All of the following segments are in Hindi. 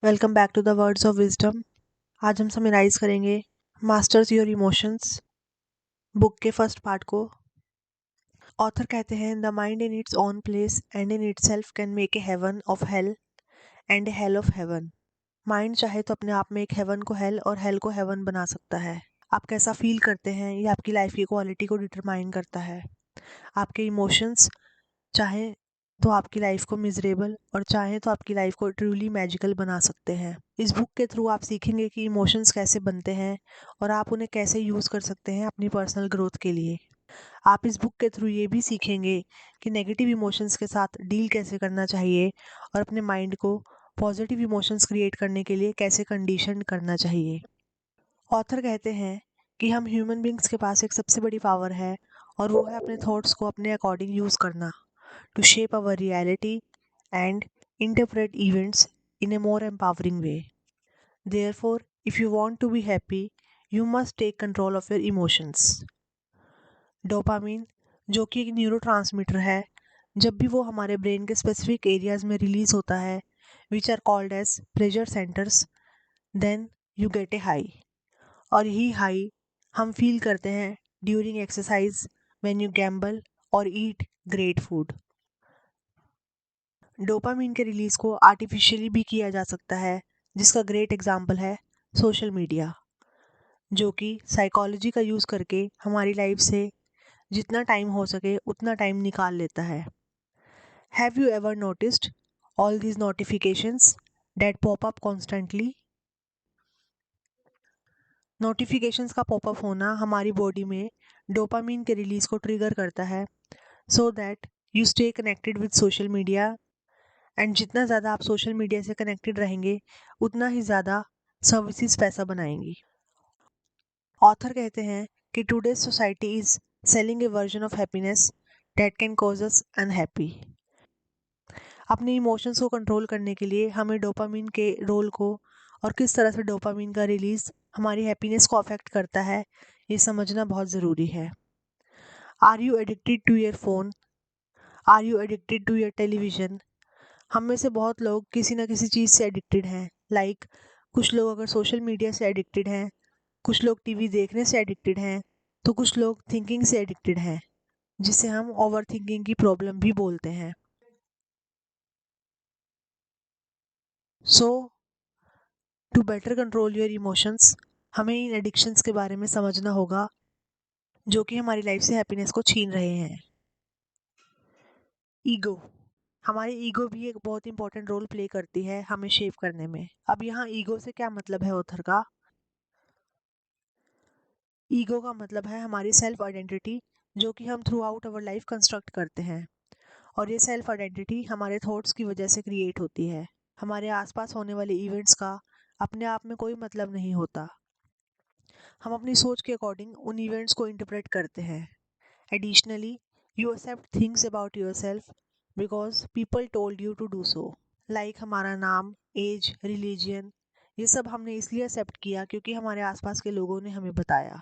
Welcome back to the words of wisdom. आज हम समराइज करेंगे मास्टर्स योर इमोशंस बुक के फर्स्ट पार्ट को। ऑथर कहते हैं the mind in its own place and in itself can make a heaven of hell and a hell of heaven. Mind चाहे तो अपने आप में एक हेवन को हेल और हेल को हेवन बना सकता है। आप कैसा फील करते हैं ये आपकी लाइफ की क्वालिटी को डिटरमाइन करता है। आपके इमोशंस चाहे तो आपकी लाइफ को मिजरेबल और चाहे तो आपकी लाइफ को ट्रूली मैजिकल बना सकते हैं। इस बुक के थ्रू आप सीखेंगे कि इमोशंस कैसे बनते हैं और आप उन्हें कैसे यूज़ कर सकते हैं अपनी पर्सनल ग्रोथ के लिए। आप इस बुक के थ्रू ये भी सीखेंगे कि नेगेटिव इमोशंस के साथ डील कैसे करना चाहिए और अपने माइंड को पॉजिटिव इमोशंस क्रिएट करने के लिए कैसे कंडीशन करना चाहिए। ऑथर कहते हैं कि हम ह्यूमन बींग्स के पास एक सबसे बड़ी पावर है और वो है अपने थॉट्स को अपने अकॉर्डिंग यूज़ करना to shape our reality and interpret events in a more empowering way. Therefore, if you want to be happy, you must take control of your emotions. Dopamine जो कि एक न्यूरोट्रांसमीटर है, जब भी वो हमारे ब्रेन के स्पेसिफिक एरियाज में रिलीज होता है which are called as pleasure centres, then you get a high. और यही हाई हम फील करते हैं during exercise, when you gamble और ईट ग्रेट फूड। डोपामीन के रिलीज को आर्टिफिशियली भी किया जा सकता है, जिसका ग्रेट एग्जाम्पल है सोशल मीडिया, जो कि साइकोलॉजी का यूज़ करके हमारी लाइफ से जितना टाइम हो सके उतना टाइम निकाल लेता है। Have you ever noticed all these notifications that pop up constantly? Notifications का पॉपअप होना हमारी बॉडी में डोपामीन के रिलीज को ट्रिगर करता है so that you stay connected with social media. And जितना ज़्यादा आप सोशल मीडिया से कनेक्टेड रहेंगे उतना ही ज़्यादा सर्विसेज पैसा बनाएंगी। ऑथर कहते हैं कि today's society is selling A version of happiness that can cause us unhappy. अपने इमोशंस को कंट्रोल करने के लिए हमें डोपामीन के रोल को और किस तरह से डोपामीन का रिलीज हमारी हैप्पीनेस को अफेक्ट करता है ये समझना बहुत ज़रूरी है। Are you addicted to your phone? Are you addicted to your television? हम में से बहुत लोग किसी ना किसी चीज़ से एडिक्टेड हैं। कुछ लोग अगर सोशल मीडिया से एडिक्टेड हैं, कुछ लोग टीवी देखने से एडिक्टेड हैं, तो कुछ लोग थिंकिंग से एडिक्टेड हैं, जिसे हम ओवर थिंकिंग की प्रॉब्लम भी बोलते हैं। So to better control your emotions, हमें इन एडिक्शंस के बारे में समझना होगा जो कि हमारी लाइफ से हैप्पीनेस को छीन रहे हैं। ईगो, हमारी ईगो भी एक बहुत इंपॉर्टेंट रोल प्ले करती है हमें शेप करने में। अब यहाँ ईगो से क्या मतलब है ऑथर का? ईगो का मतलब है हमारी सेल्फ आइडेंटिटी, जो कि हम through out our life construct करते हैं। और ये सेल्फ आइडेंटिटी हमारे थॉट्स की वजह से क्रिएट होती है। हमारे आसपास होने वाले इवेंट्स का अपने आप में कोई मतलब नहीं होता। हम अपनी सोच के अकॉर्डिंग उन इवेंट्स को इंटरप्रेट करते हैं। Additionally, you accept things about yourself because people told you to do so. Like हमारा नाम, एज, रिलीजियन, ये सब हमने इसलिए एक्सेप्ट किया क्योंकि हमारे आसपास के लोगों ने हमें बताया।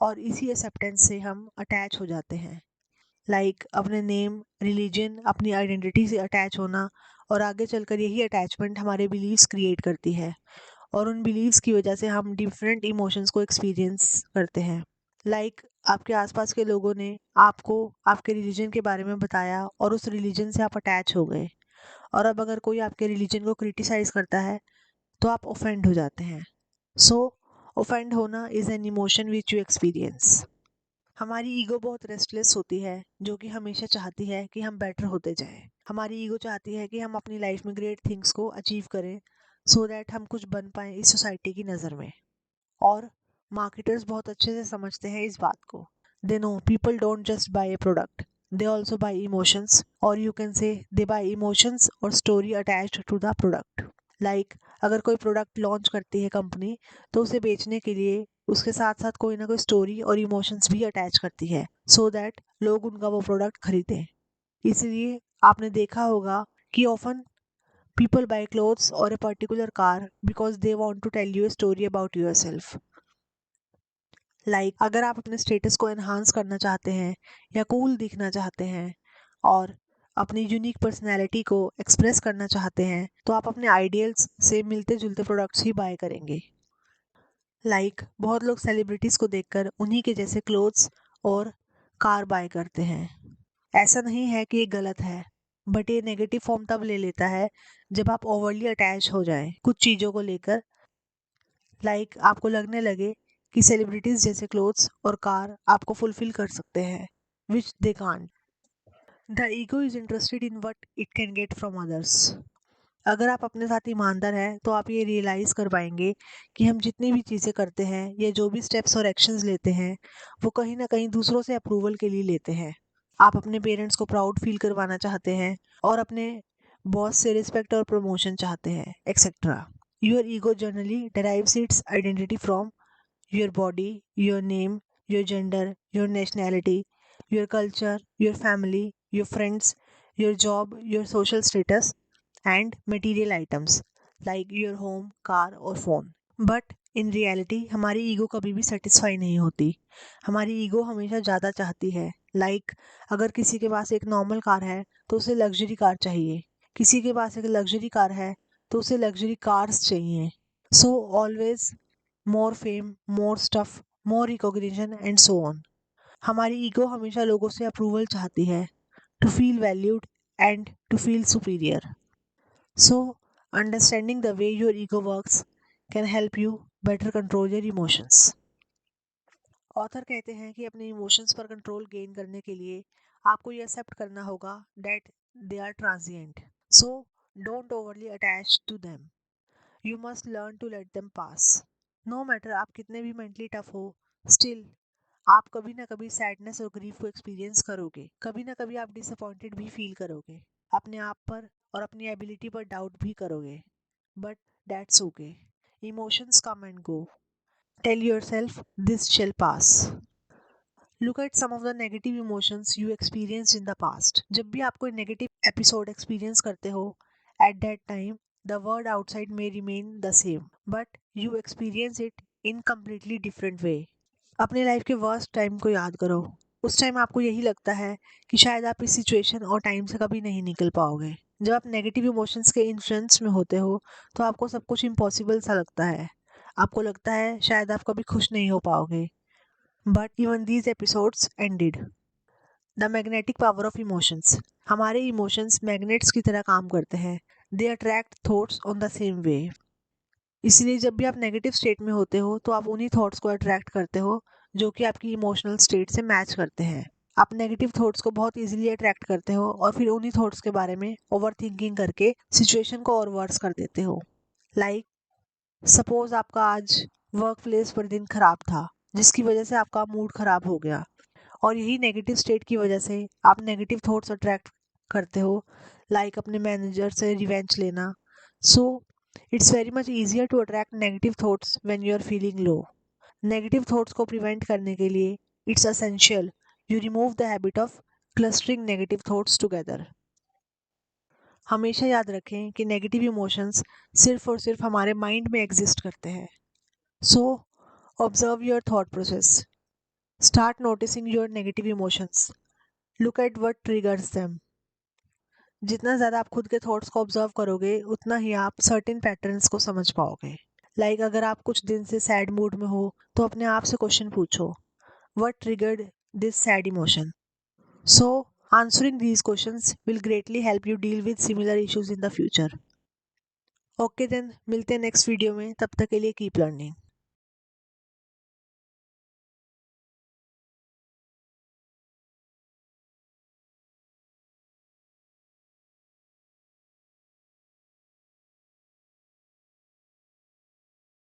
और इसी एक्सेप्टेंस से हम अटैच हो जाते हैं। अपने नेम, रिलीजन, अपनी आइडेंटिटी से अटैच होना, और आगे चलकर यही अटैचमेंट हमारे बिलीव्स क्रिएट करती है और उन बिलीव्स की वजह से हम डिफरेंट इमोशंस को एक्सपीरियंस करते हैं। आपके आसपास के लोगों ने आपको आपके रिलीजन के बारे में बताया और उस रिलीजन से आप अटैच हो गए, और अब अगर कोई आपके रिलीजन को क्रिटिसाइज करता है तो आप ऑफेंड हो जाते हैं। सो ऑफेंड होना is an emotion which you experience. हमारी ईगो बहुत रेस्टलेस होती है, जो कि हमेशा चाहती है कि हम बेटर होते जाएं। हमारी ईगो चाहती है कि हम अपनी लाइफ में ग्रेट थिंग्स को अचीव करें सो दैट हम कुछ बन पाएं इस सोसाइटी की नज़र में। और मार्केटर्स बहुत अच्छे से समझते हैं इस बात को। They know people don't just buy a product, they also buy emotions, और you can say they buy emotions और story attached to the product. अगर कोई प्रोडक्ट लॉन्च करती है कंपनी, तो उसे बेचने के लिए उसके साथ साथ कोई ना कोई स्टोरी और इमोशंस भी अटैच करती है सो दैट लोग उनका वो प्रोडक्ट खरीदें। इसलिए आपने देखा होगा कि ऑफन पीपल बाय क्लोथ्स और a particular car because they want to tell you a story about yourself. अगर आप अपने स्टेटस को एनहांस करना चाहते हैं या कूल दिखना चाहते हैं और अपनी यूनिक पर्सनैलिटी को एक्सप्रेस करना चाहते हैं तो आप अपने आइडियल्स से मिलते जुलते प्रोडक्ट्स ही बाय करेंगे। बहुत लोग सेलिब्रिटीज़ को देखकर उन्हीं के जैसे क्लोथ्स और कार बाय करते हैं। ऐसा नहीं है कि ये गलत है, बट ये नेगेटिव फॉर्म तब ले लेता है जब आप ओवरली अटैच हो जाएं कुछ चीज़ों को लेकर। आपको लगने लगे कि सेलिब्रिटीज़ जैसे क्लोथ्स और कार आपको फुलफिल कर सकते हैं, which they can't. The ego is interested in what it can get from others. अगर आप अपने साथ ईमानदार हैं तो आप ये रियलाइज़ कर पाएंगे कि हम जितनी भी चीज़ें करते हैं या जो भी स्टेप्स और एक्शंस लेते हैं वो कहीं ना कहीं दूसरों से अप्रूवल के लिए लेते हैं। आप अपने पेरेंट्स को प्राउड फील करवाना चाहते हैं और अपने बॉस से रिस्पेक्ट और प्रमोशन चाहते हैं, etcetera. Your ego generally derives its identity from your body, your name, your gender, your nationality, your culture, your family, your friends, your job, your social status, and material items like your home, car और phone. बट इन रियलिटी हमारी ईगो कभी भी सेटिस्फाई नहीं होती। हमारी ईगो हमेशा ज़्यादा चाहती है। अगर किसी के पास एक नॉर्मल कार है तो उसे लग्जरी कार चाहिए, किसी के पास एक लग्जरी कार है तो उसे लग्जरी कार्स चाहिए। So always more fame, more stuff, more recognition and so on. हमारी ईगो हमेशा लोगों से अप्रूवल चाहती है, to feel valued and to feel superior. So understanding the way your ego works can help you better control your emotions. Author कहते हैं कि अपने इमोशंस पर कंट्रोल गेन करने के लिए आपको ये एक्सेप्ट करना होगा that they are transient. So don't overly attach to them. You must learn to let them pass. No matter आप कितने भी मेंटली टफ हो, स्टिल आप कभी ना कभी सैडनेस और ग्रीफ को एक्सपीरियंस करोगे। कभी ना कभी आप डिसअपॉइंटेड भी फील करोगे, अपने आप पर और अपनी एबिलिटी पर डाउट भी करोगे, but that's okay. Emotions come and go. Tell yourself this shall pass. Look at some of the negative emotions you experienced in the past. जब भी आप कोई नेगेटिव एपिसोड एक्सपीरियंस करते हो, at that time the world outside may remain the same, but you experience it in completely different way. अपने लाइफ के वर्स्ट टाइम को याद करो। उस टाइम आपको यही लगता है कि शायद आप इस सिचुएशन और टाइम से कभी नहीं निकल पाओगे। जब आप नेगेटिव इमोशंस के इन्फ्लुएंस में होते हो तो आपको सब कुछ इम्पॉसिबल सा लगता है। आपको लगता है शायद आप कभी खुश नहीं हो पाओगे। But even these episodes ended. The magnetic power of emotions. हमारे इमोशंस मैग्नेट्स की तरह काम करते हैं। They attract thoughts on the same way. इसलिए जब भी आप नेगेटिव स्टेट में होते हो तो आप उन्हीं थॉट्स को अट्रैक्ट करते हो जो कि आपकी इमोशनल स्टेट से मैच करते हैं। आप नेगेटिव थॉट्स को बहुत इजीली अट्रैक्ट करते हो और फिर उन्हीं थॉट्स के बारे में ओवर थिंकिंग करके सिचुएशन को और वर्स कर देते हो। सपोज आपका आज वर्क प्लेस पर दिन खराब था जिसकी वजह से आपका मूड खराब हो गया, और यही नेगेटिव स्टेट की वजह से आप नेगेटिव थॉट्स अट्रैक्ट करते हो, अपने मैनेजर से रिवेंज लेना। So it's very much easier to attract negative thoughts when you are feeling low. Negative thoughts को प्रिवेंट करने के लिए it's essential you remove the habit of clustering negative thoughts together. हमेशा याद रखें कि नेगेटिव इमोशंस सिर्फ और सिर्फ हमारे माइंड में एग्जिस्ट करते हैं। So observe your thought process. Start noticing your negative emotions. Look at what triggers them. जितना ज़्यादा आप खुद के थॉट्स को ऑब्जर्व करोगे उतना ही आप सर्टेन पैटर्न्स को समझ पाओगे। अगर आप कुछ दिन से सैड मूड में हो तो अपने आप से क्वेश्चन पूछो, what triggered this sad emotion. So answering these questions will greatly help you deal with similar issues in the future. Okay then, मिलते हैं नेक्स्ट वीडियो में। तब तक के लिए कीप लर्निंग।